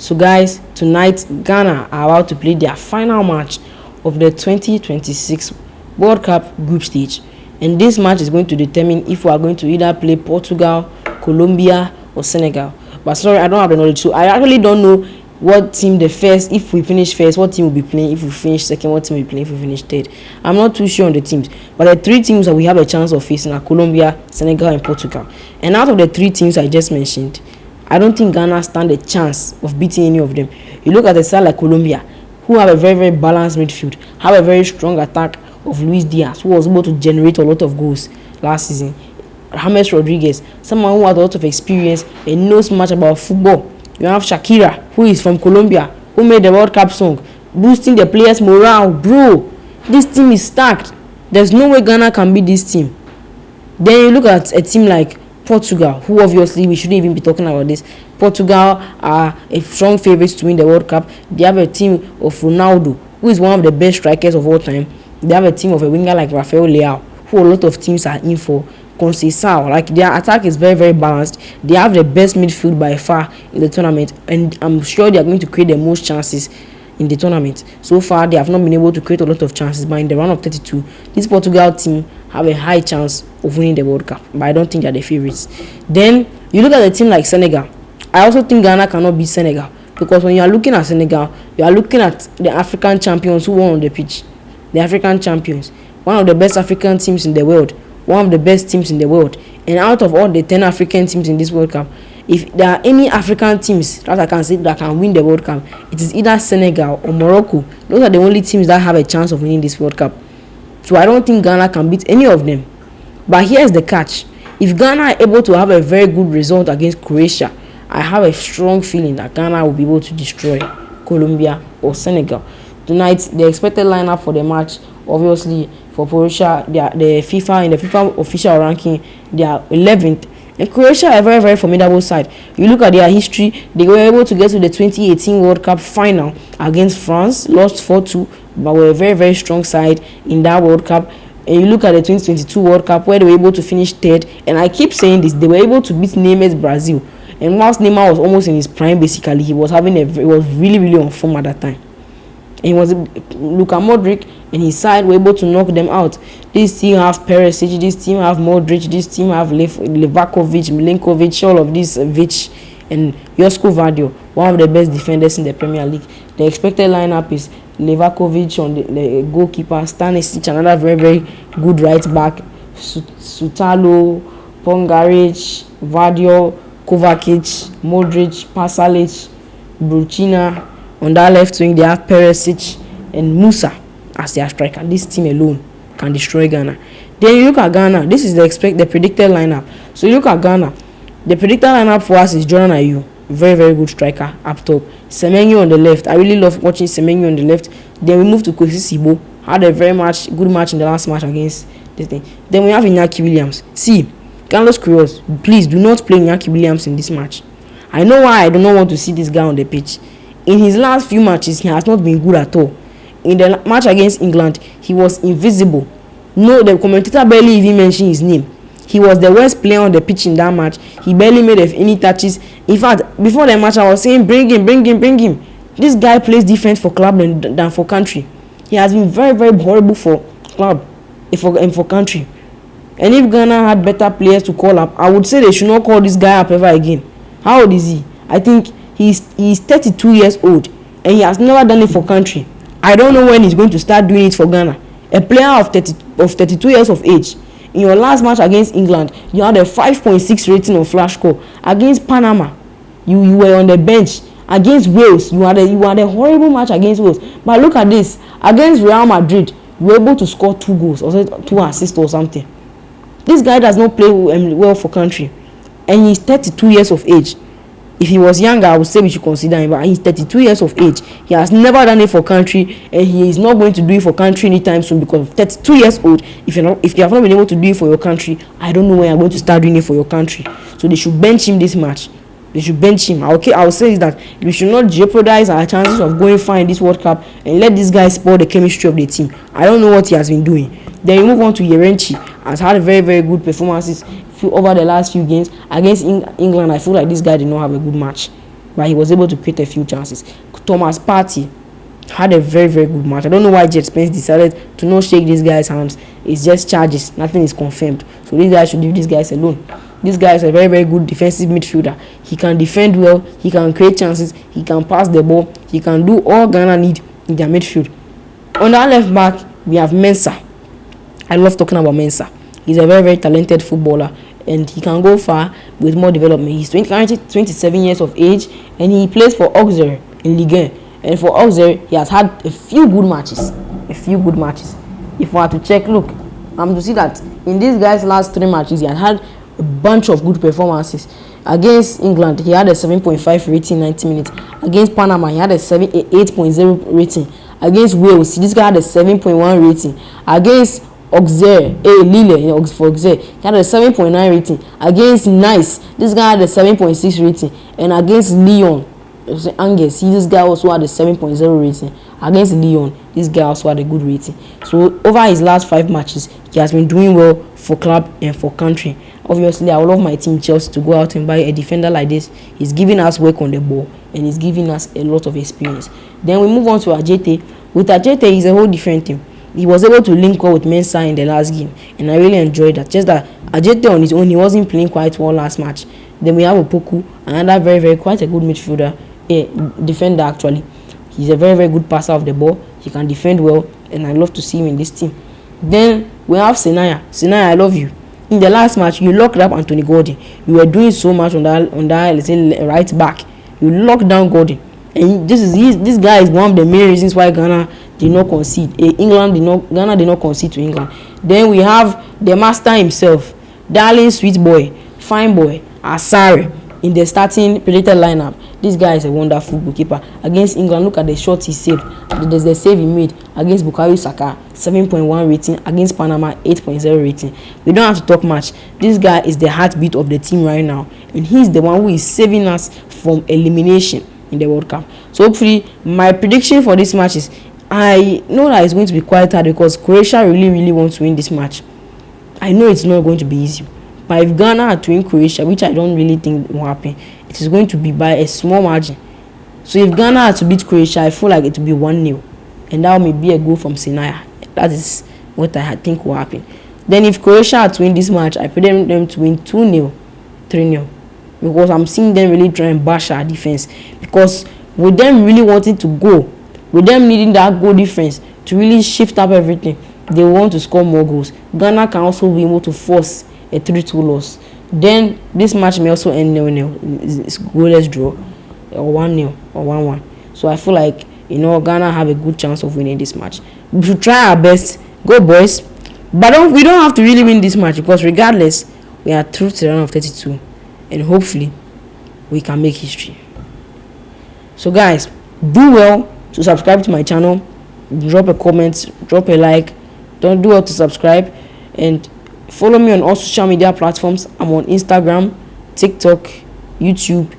So guys, tonight Ghana are about to play their final match of the 2026 World Cup group stage, and this match is going to determine if we are going to either play Portugal, Colombia or Senegal. But sorry, I don't have the knowledge, so I actually don't know what team the first, if we finish first, what team will be playing. If we finish second, what team will be playing. If we finish third, I'm not too sure on the teams, but the three teams that we have a chance of facing are Colombia, Senegal and Portugal. And out of the three teams I just mentioned, I don't think Ghana stand a chance of beating any of them. You look at the side like Colombia, who have a very, very balanced midfield, have a very strong attack of Luis Diaz, who was able to generate a lot of goals last season. James Rodriguez, someone who has a lot of experience and knows much about football. You have Shakira, who is from Colombia, who made the World Cup song, boosting the players' morale. Bro, this team is stacked. There's no way Ghana can beat this team. Then you look at a team like Portugal, who obviously we shouldn't even be talking about this. Portugal are a strong favourites to win the World Cup. They have a team of Ronaldo, who is one of the best strikers of all time. They have a team of a winger like Rafael Leao, who a lot of teams are in for. Conceição, like their attack is very, very balanced. They have the best midfield by far in the tournament, and I'm sure they are going to create the most chances in the tournament. So far, they have not been able to create a lot of chances, but in the round of 32, this Portugal team have a high chance of winning the World Cup, but I don't think they're the favorites. Then you look at a team like Senegal. I also think Ghana cannot beat Senegal, because when you are looking at Senegal, you are looking at the African champions who won on the pitch. The African champions, one of the best African teams in the world, one of the best teams in the world. And out of all the 10 African teams in this World Cup, if there are any African teams that I can say that can win the World Cup, it is either Senegal or Morocco. Those are the only teams that have a chance of winning this World Cup. So I don't think Ghana can beat any of them. But here's the catch. If Ghana are able to have a very good result against Croatia, I have a strong feeling that Ghana will be able to destroy Colombia or Senegal. Tonight, the expected lineup for the match, obviously, for Croatia, in the FIFA official ranking, they are 11th. And Croatia are a very, very formidable side. You look at their history, they were able to get to the 2018 World Cup final against France, lost 4-2, but were a very, very strong side in that World Cup. And you look at the 2022 World Cup, where they were able to finish third. And I keep saying this, they were able to beat Neymar's Brazil. And whilst Neymar was almost in his prime, basically, he was really, really on form at that time. And it was Luka Modric and his side were able to knock them out. This team have Perisic, this team have Modric, this team have Levakovic, Milinkovic, all of this, Vic and Josko Vadio, one of the best defenders in the Premier League. The expected lineup is Levakovic on the goalkeeper, Stanisic, another very, very good right back, Sutalo, Pongaric, Vadio, Kovacic, Modric, Pasalic, Bruchina. On that left wing, they have Perisic and Musa as their striker. This team alone can destroy Ghana. Then you look at Ghana. This is the predicted lineup. So you look at Ghana. The predicted lineup for us is Jordan Ayew, very, very good striker up top. Semenyo on the left. I really love watching Semenyo on the left. Then we move to Kwesi Sibo. Had a very good match in the last match against this thing. Then we have Iñaki Williams. See, Carlos Queiroz, please do not play Iñaki Williams in this match. I know why I do not want to see this guy on the pitch. In his last few matches, he has not been good at all. In the match against England, he was invisible. No, the commentator barely even mentioned his name. He was the worst player on the pitch in that match. He barely made any touches. In fact, before the match, I was saying, bring him. This guy plays different for club than for country. He has been very, very horrible for club and for country. And if Ghana had better players to call up, I would say they should not call this guy up ever again. How old is he? I think he's 32 years old and he has never done it for country. I don't know when he's going to start doing it for Ghana. A player of 32 years of age. In your last match against England, you had a 5.6 rating on Flash Score. Against Panama, you were on the bench. Against Wales, you had a horrible match against Wales. But look at this. Against Real Madrid, you were able to score 2 goals or 2 assists or something. This guy does not play well for country. And he's 32 years of age. If he was younger, I would say we should consider him, but he's 32 years of age. He has never done it for country, and he is not going to do it for country anytime soon, because 32 years old, if you have not been able to do it for your country, I don't know when you're going to start doing it for your country. So they should bench him this match. They should bench him. Okay, I will say is that we should not jeopardize our chances of going far in this World Cup and let this guy spoil the chemistry of the team. I don't know what he has been doing. Then you move on to Yerenchi. Has had very, very good performances over the last few games against England. I feel like this guy did not have a good match. but he was able to create a few chances. Thomas Partey had a very, very good match. I don't know why Jet Spence decided to not shake this guy's hands. It's just charges, nothing is confirmed. So these guys should leave these guys alone. This guy is a very, very good defensive midfielder. He can defend well, he can create chances, he can pass the ball, he can do all Ghana need in their midfield. On our left back, we have Mensah. I love talking about Mensah. He's a very, very talented footballer, and he can go far with more development. He's currently 27 years of age, and he plays for Auxerre in Ligue 1. And for Auxerre, he has had a few good matches. If we are to check, look, I'm to see that in this guy's last 3 matches, he has had a bunch of good performances. Against England, he had a 7.5 rating 90 minutes. Against Panama, he had a 8.0 rating. Against Wales, this guy had a 7.1 rating. Against Auxerre, Lille, for Auxerre, he had a 7.9 rating. Against Nice, this guy had a 7.6 rating. And against Lyon, Angers, this guy also had a 7.0 rating. Against Lyon, this guy also had a good rating. So over his last 5 matches, he has been doing well for club and for country. Obviously, I would love my team Chelsea to go out and buy a defender like this. He's giving us work on the ball, and he's giving us a lot of experience. Then we move on to Ajete. With Ajete, he's a whole different team. He was able to link up with Mensah in the last game, and I really enjoyed that. Just that Ajete on his own, he wasn't playing quite well last match. Then we have Opoku, another very, very quite a good midfielder, defender actually. He's a very, very good passer of the ball. He can defend well, and I love to see him in this team. Then we have Senaya. Senaya, I love you. In the last match, you locked up Anthony Gordon. You were doing so much on that let's say right back. You locked down Gordon, and this guy is one of the main reasons why Ghana did not concede. Ghana did not concede to England. Then we have the master himself, darling sweet boy, fine boy, Asare, in the starting predicted lineup. This guy is a wonderful goalkeeper. Against England, look at the shot he saved. There's the save he made against Bukayo Saka, 7.1 rating. Against Panama, 8.0 rating. We don't have to talk much. This guy is the heartbeat of the team right now, and he's the one who is saving us from elimination in the World Cup. So hopefully, my prediction for this match is, I know that it's going to be quite hard because Croatia really, really wants to win this match. I know it's not going to be easy. But if Ghana are to win Croatia, which I don't really think will happen, it is going to be by a small margin. So if Ghana are to beat Croatia, I feel like it will be 1-0. And that may be a goal from Senaya. That is what I think will happen. Then if Croatia are to win this match, I predict them to win 2-0, 3-0. Because I'm seeing them really try and bash our defense. Because with them really wanting to go, with them needing that goal difference to really shift up everything, they want to score more goals. Ghana can also be able to force a 3-2 loss. Then this match may also end 0-0. It's goalless draw, or 1-0 or 1-1. So I feel like Ghana have a good chance of winning this match. We should try our best. Go boys! But we don't have to really win this match because regardless, we are through to the round of 32, and hopefully we can make history. So guys, do well to subscribe to my channel. Drop a comment, drop a like. Don't do well to subscribe, and follow me on all social media platforms. I'm on Instagram, TikTok, YouTube,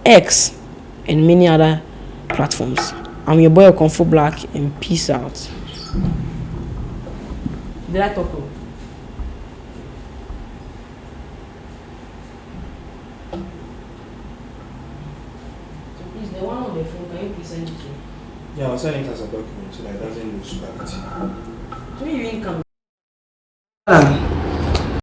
X, and many other platforms. I'm your boy Kung Fu Black, and peace out. Did I talk? So please, the one on the phone, can you please send it to me? Yeah, I'll send it as a document so that it doesn't lose quality. So you didn't come.